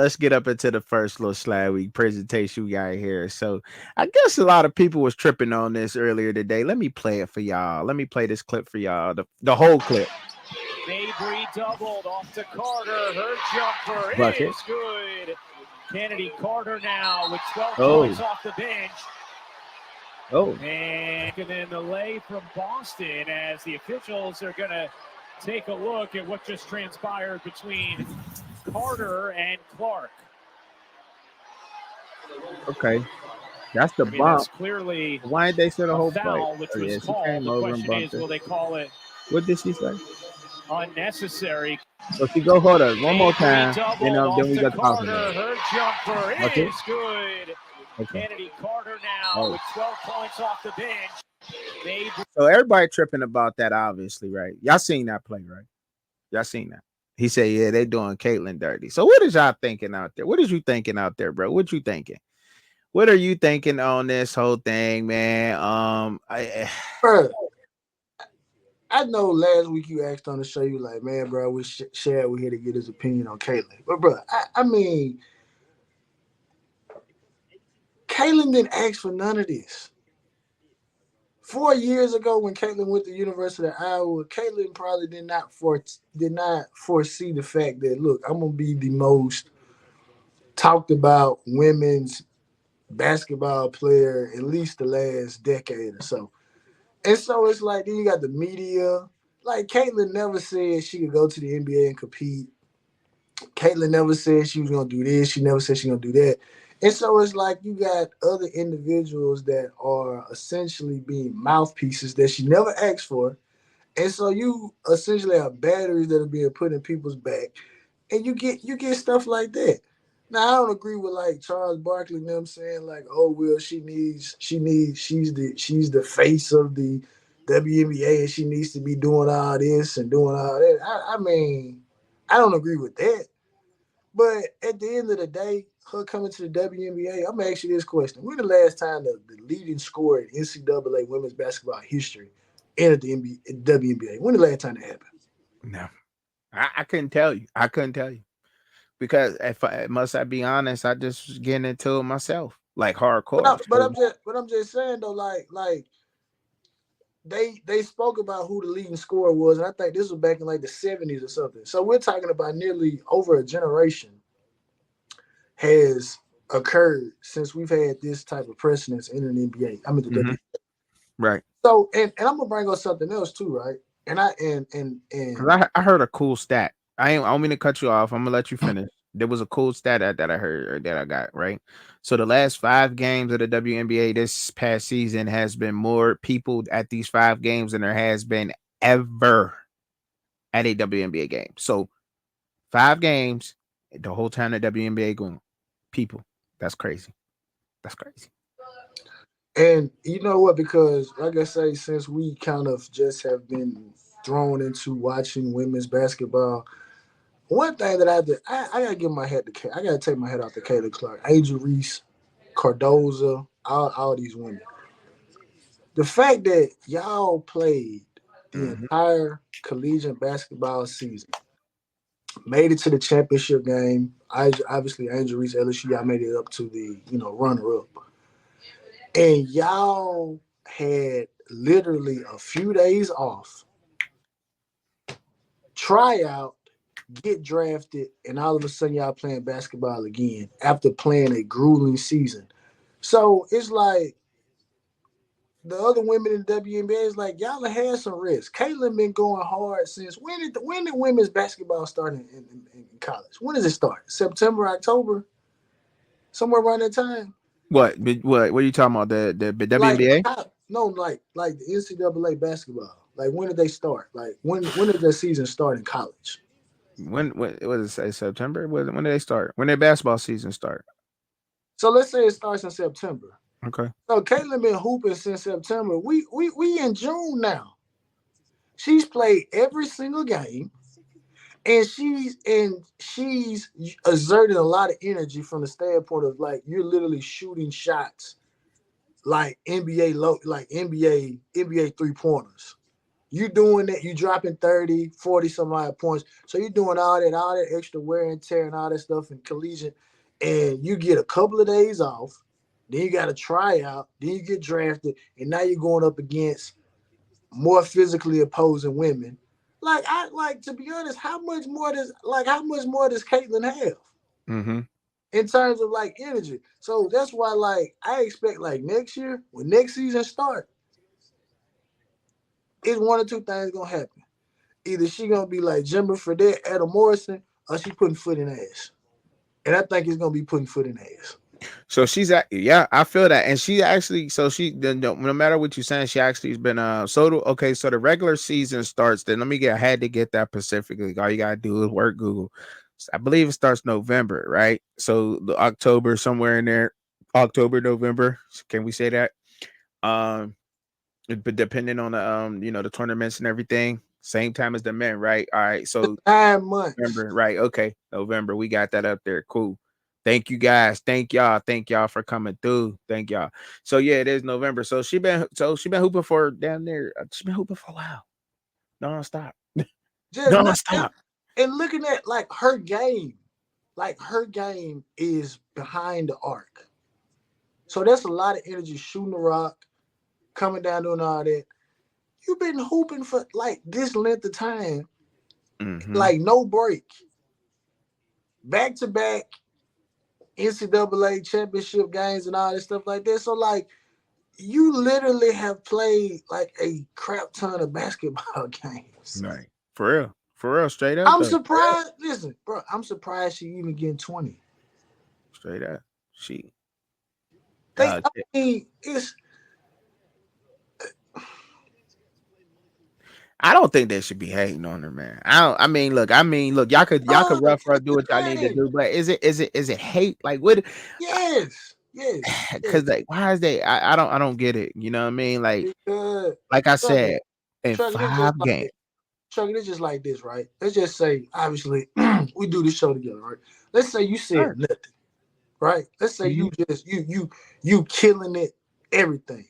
Let's get up into the first little slide week presentation we got here. So I guess a lot of people was tripping on this earlier today. Let me play it for y'all. Let me play this clip for y'all. The whole clip. Mabry doubled off to Carter. Her jumper Bucket. is good. Kennedy Carter now with 12 Oh. points off the bench. Oh. And then the lay from Boston as the officials are going to take a look at what just transpired between Carter and Clark. Okay. That's the bump. That's clearly why did they say the whole foul, play? which Oh, was yeah, she called. came The over and question bumped is, her. will they call it What did she say? unnecessary? So she go hold her one more time, Doubled then we off got to to talk Carter. about it. Her jumper Okay. is good. Okay. Kennedy Carter now with 12 points off the bench. So everybody tripping about that, obviously, right? Y'all seen that play, right? Y'all seen that? He said, "Yeah, they doing Caitlyn dirty." So what is y'all thinking out there? What is you thinking out there, bro? What you thinking? What are you thinking on this whole thing, man? Bro, I know last week you asked on the show, you like, man, bro, we Shad we here to get his opinion on Caitlyn. But bro, I mean, Caitlyn didn't ask for none of this. 4 years ago, when Caitlyn went to University of Iowa, Caitlyn probably did not foresee the fact that, look, I'm gonna be the most talked about women's basketball player at least the last decade or so. And so it's like, then you got the media. Like, Caitlyn never said she could go to the NBA and compete. Caitlyn never said she was gonna do this. She never said she was gonna do that. And so it's like you got other individuals that are essentially being mouthpieces that she never asked for. And so you essentially have batteries that are being put in people's back. And you get stuff like that. Now I don't agree with like Charles Barkley and them saying like, oh well, she's the face of the WNBA and she needs to be doing all this and doing all that. I mean, I don't agree with that. But at the end of the day, her coming to the WNBA, I'm gonna ask you this question: when the last time the leading scorer in NCAA women's basketball history entered the WNBA? When the last time that happened? No, I couldn't tell you. I couldn't tell you because if I must, I be honest, I just was getting into it myself, like hardcore. But I'm just saying though, like they spoke about who the leading scorer was, and I think this was back in like the 70s or something. So we're talking about nearly over a generation has occurred since we've had this type of precedence in the NBA. I mean the WNBA. Right. So and I'm gonna bring up something else too, right? Because I heard a cool stat. I don't mean to cut you off. I'm gonna let you finish. There was a cool stat that I heard or that I got right. So the last 5 games of the WNBA this past season has been more people at these 5 games than there has been ever at a WNBA game. So 5 games, the whole time the WNBA going, people. That's crazy. That's crazy. And you know what? Because like I say, since we kind of just have been thrown into watching women's basketball, one thing that I did, I gotta give my head to I gotta take my head off to Kayla Clark, Angel Reese, Cardoza, all these women. The fact that y'all played the entire collegiate basketball season, made it to the championship game. Obviously, Angel Reese, LSU, y'all made it up to the runner up, and y'all had literally a few days off, try out, get drafted, and all of a sudden y'all playing basketball again after playing a grueling season. So it's like the other women in the WNBA is like y'all have had some risk. Caitlyn been going hard since when did women's basketball start in college? When does it start? September, October, somewhere around that time. What? What are you talking about? The Like WNBA? no, like the NCAA basketball. Like when did they start? Like when did their season start in college? When what did it say? September? When did they start? When did basketball season start? So let's say it starts in September. Okay. So Caitlyn been hooping since September. We in June now. She's played every single game, and she's exerted a lot of energy from the standpoint of like you're literally shooting shots like NBA 3-pointers. You doing that, you dropping 30, 40 some odd points. So you doing all that extra wear and tear and all that stuff in collegiate, and you get a couple of days off, then you got to try out, then you get drafted, and now you're going up against more physically opposing women. Like to be honest, how much more does Caitlyn have Mm-hmm. in terms of like energy? So that's why like I expect like next year when next season start, it's one or two things gonna happen. Either she gonna be like Jimmy Fredette, Adam Morrison, or she putting foot in ass. And I think it's gonna be putting foot in ass. So she's at, yeah, I feel that, and she actually, so she no matter what you're saying, she actually has been okay. So the regular season starts. Then let me get. I had to get that specifically. All you gotta do is work Google. I believe it starts November, right? So the October somewhere in there, October November. Can we say that? Um, but depending on the the tournaments and everything, same time as the men, right? All right, so 9 months. November, right? Okay, November. We got that up there. Cool. Thank you guys. Thank y'all. Thank y'all for coming through. Thank y'all. So yeah, it is November. So she been hooping for down there. She been hooping for a while, non-stop, Just not non-stop. and looking at like her game is behind the arc. So that's a lot of energy shooting the rock, coming down doing all that. You've been hooping for like this length of time, Mm-hmm. like no break, back to back NCAA championship games and all this stuff like that. So like you literally have played like a crap ton of basketball games. Right. For real, straight up I'm though. surprised. Listen, bro, I'm surprised she even getting 20. Straight up. She. They, Uh, I mean, it's I don't think they should be hating on her, man. I don't. I mean, look. Y'all could rough her, that's do the what y'all need to thing. do, but is it hate? Like what? Yes, yes, yes. Because like, why is they? I don't get it. You know what I mean? Because Like I Truckin, said, in Truckin, it's just 5 games. like Truckin, it's just like this, right? Let's just say, obviously, we do this show together, right? Let's say you said Sure. nothing, right? Let's say Mm-hmm. you killing it, everything.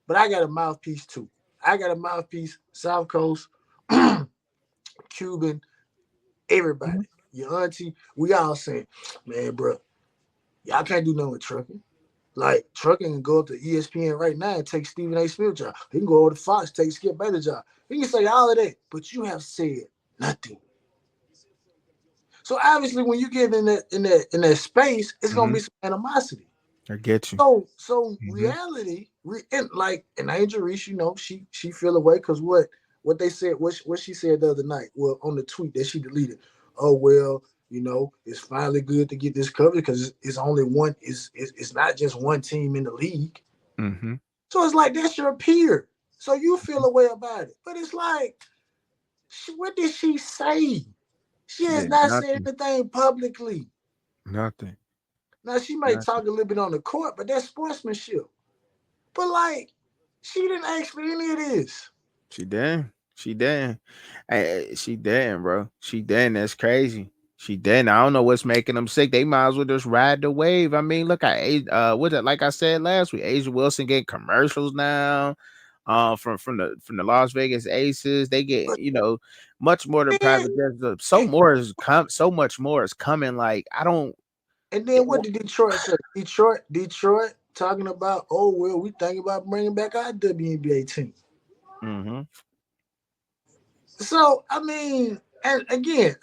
But I got a mouthpiece too. I got a mouthpiece, South Coast, Cuban, Mm-hmm. everybody. Your auntie, we all saying, man, bro, y'all can't do nothing with Truckin. Like Truckin can go up to ESPN right now and take Stephen A. Smith's job. He can go over to Fox, take Skip Baylor's job. He can say all of that, but you have said nothing. So obviously, when you get in that space, it's gonna Mm-hmm. be some animosity. I get you. So Mm-hmm. reality, and like an Angel Reese, she feel away because what they said, what she said the other night, well, on the tweet that she deleted. Oh well, it's finally good to get this covered because it's only one. It's not just one team in the league. Mm-hmm. So it's like that's your peer. So you feel a way about it, but it's like, what did she say? She She has did not said nothing. anything publicly. Nothing. Now she may Nothing. talk a little bit on the court, but that's sportsmanship. But like, she didn't ask for any of this. She did. She did. She did, bro. She did. That's crazy. She did. I don't know what's making them sick. They might as well just ride the wave. I mean, look at what like I said last week, Asia Wilson getting commercials now. From the Las Vegas Aces, they get But much more than then, private jets. So much more is coming. Like I don't. and then what did Detroit say? Detroit talking about, oh well, we thinking about bringing back our WNBA team. Mm-hmm. So I mean, and again,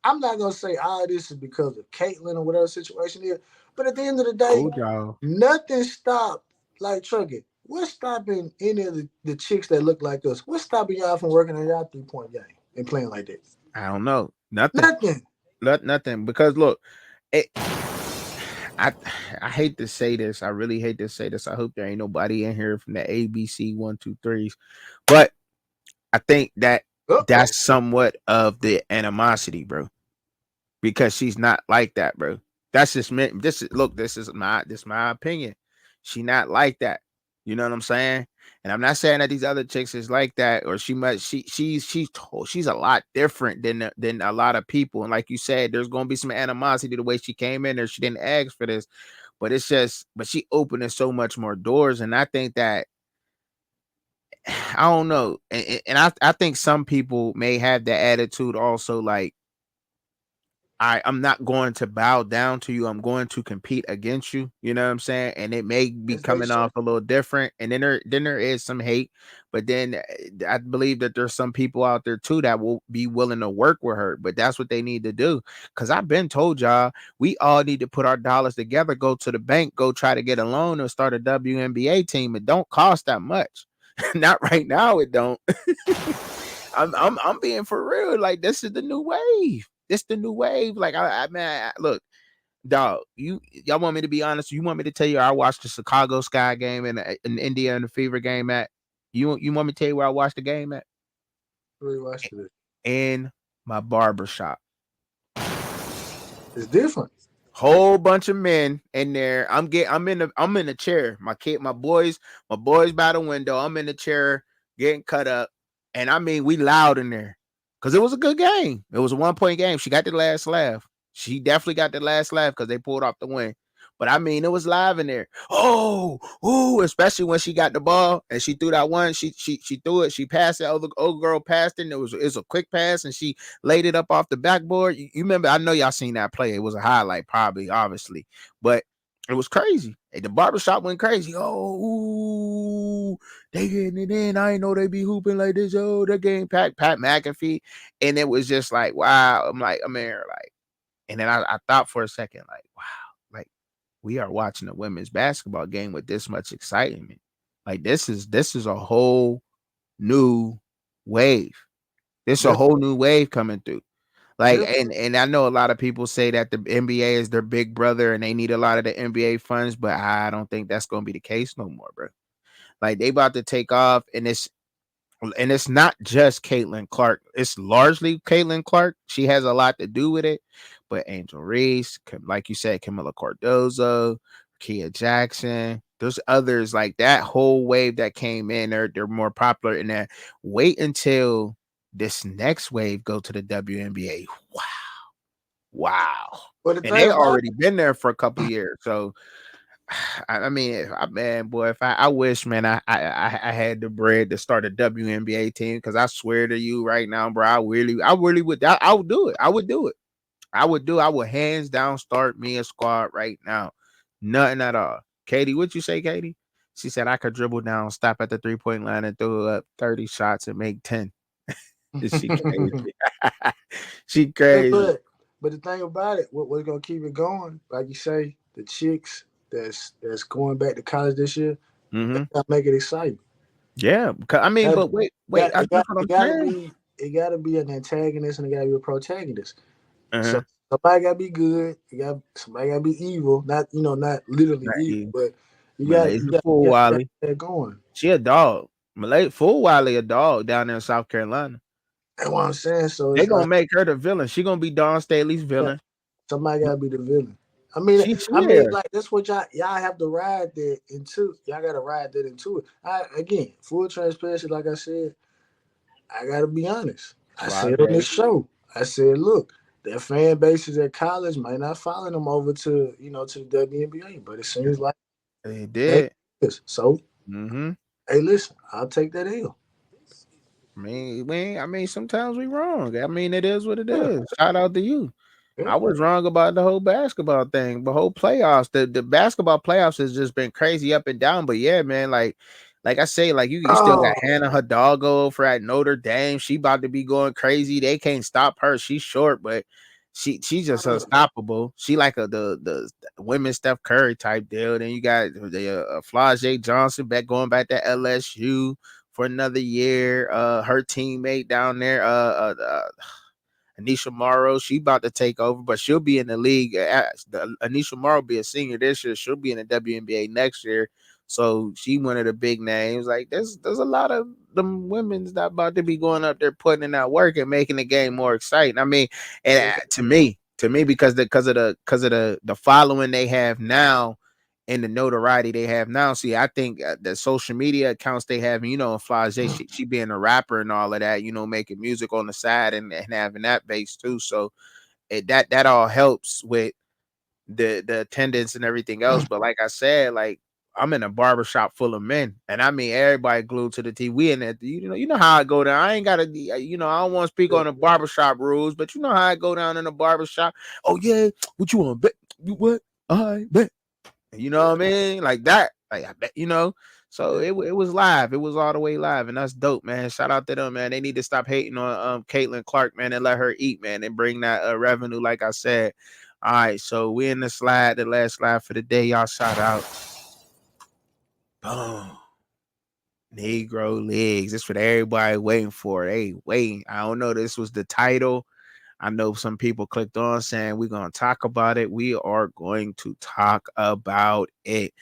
I'm not gonna say all this is because of Caitlyn or whatever situation is, but at the end of the day, Told y'all. nothing stopped like Truckin. What's stopping any of the chicks that look like us? What's stopping y'all from working on y'all 3-point game and playing like that? I don't know. Nothing. Nothing. Nothing. Because look, it, I I hate to say this. I really hate to say this. I hope there ain't nobody in here from the ABC 1 2 3s. But I think that Uh oh. that's somewhat of the animosity, bro. Because she's not like that, bro. That's just me. This is my opinion. She not like that. You know what I'm saying? And I'm not saying that these other chicks is like that, or she's a lot different than a lot of people. And like you said, there's gonna be some animosity the way she came in there. She didn't ask for this, but she opening so much more doors. And I think that I don't know, and I think some people may have that attitude also, like I'm not going to bow down to you. I'm going to compete against you. You know what I'm saying? And it may be As they coming should. off a little different. And then there is some hate, but then I believe that there's some people out there too that will be willing to work with her. But that's what they need to do. Cause I've been told y'all we all need to put our dollars together, go to the bank, go try to get a loan or start a WNBA team. It don't cost that much. Not right now. It don't. I'm being for real. Like this is the new wave. This the new wave. Like look, dog. Y'all want me to be honest? You want me to tell you I watched the Chicago Sky game and in India and the Fever game at? You want me to tell you where I watched the game at? Really watched it. In my barber shop. It's different. Whole bunch of men in there. I'm in the chair. My boys by the window. I'm in the chair getting cut up. And I mean, we loud in there. Cause it was a good game. It was a 1 point game. She got the last laugh. She definitely got the last laugh because they pulled off the win. But I mean, it was live in there. Oh, ooh, especially when she got the ball and she threw that one. She threw it. She passed it. Old girl passed it. And it was a quick pass, and she laid it up off the backboard. You remember? I know y'all seen that play. It was a highlight, probably, obviously, but it was crazy. Hey, the barbershop went crazy. Oh, ooh, they getting it in. I ain't know they be hooping like this. Oh, the game packed. Pat McAfee, and it was just like, wow. I'm here, like, and then I thought for a second, like, wow, like we are watching a women's basketball game with this much excitement. Like this is a whole new wave. This is a That's whole new wave coming through. Like, different. and I know a lot of people say that the NBA is their big brother and they need a lot of the NBA funds, but I don't think that's gonna be the case no more, bro. Like they about to take off, and it's not just Caitlin Clark. It's largely Caitlin Clark. She has a lot to do with it, but Angel Reese, like you said, Camila Cardozo, Kia Jackson. There's others like that whole wave that came in. They're more popular in that. Wait until this next wave go to the WNBA. Wow. But the And thing they about already been there for a couple years. So I mean, man, boy, if I wish, man, I had the bread to start a WNBA team because I swear to you right now, bro, I really would. I would do it. I would do it. I would hands down start me a squad right now. Nothing at all. Katie, what you say, Katie? She said I could dribble down, stop at the 3 point line, and throw up 30 shots and make 10. Is she it. crazy? She But crazy. but but the thing about it, what's gonna keep it going? Like you say, the chicks that's going back to college this year, they Hmm. gotta make it exciting. Yeah. I mean, Gotta, but wait. got That's what it I'm gotta saying. be it gotta be an antagonist and it gotta be a protagonist. So Uh-huh. somebody gotta be good. Somebody gotta be evil. Not literally evil, Right. but Malaysia Full you got Wiley. that going. She a dog. Malay Full Wiley a dog down there in South Carolina. That's what I'm saying. So They it's gonna like make her the villain. She gonna be Dawn Staley's yeah, villain. somebody gotta be the villain. She I mean, is. like that's what y'all have to ride that into. Y'all gotta ride that into it. Again, full transparency. Like I said, I gotta be honest. I said on this Flage. show, I said, look, their fan bases at college might not follow them over to to the WNBA, but it seems like They they did. is. So Mm-hmm. hey, listen, I'll take that L. I mean, sometimes we wrong. I mean, it is what it Yeah, is. Shout out to you. yeah. I was wrong about the whole basketball thing, the whole playoffs. The basketball playoffs has just been crazy up and down. But yeah, man, like I say, like you still got Oh, Hannah Hidalgo for at Notre Dame. She about to be going crazy. They can't stop her. She's short, but she's just uh, unstoppable. She like the women's Steph Curry type deal. Then you got the Flage Johnson going back to LSU for another year. Her teammate down there, Anisha Morrow, she about to take over, but she'll be in the league. Anisha Morrow be a senior this year. She'll be in the WNBA next year. So she one of the big names. Like there's a lot of them women's that about to be going up there putting in that work and making the game more exciting. I mean, and to me, because of the following they have now and the notoriety they have now. See, I think the social media accounts they have, Flage, she being a rapper and all of that, making music on the side and having that base too. So that all helps with the attendance and everything else. But like I said, like I'm in a barbershop full of men, and I mean everybody glued to the TV. We in that, you know how I go down. I ain't gotta, I don't want to speak on the barbershop rules, but you know how I go down in the barbershop. Oh yeah, what you want? Bet you what? I bet. You know what I mean? Like that. Like I bet, So it was live. It was all the way live, and that's dope, man. Shout out to them, man. They need to stop hating on Caitlin Clark, man, and let her eat, man, and bring that revenue, like I said. All right, so we in the last slide for the day. Y'all shout out. Boom. Negro legs. This what everybody waiting for. Hey, waiting. I don't know. This was the title. I know some people clicked on saying we're going to talk about it. We are going to talk about it.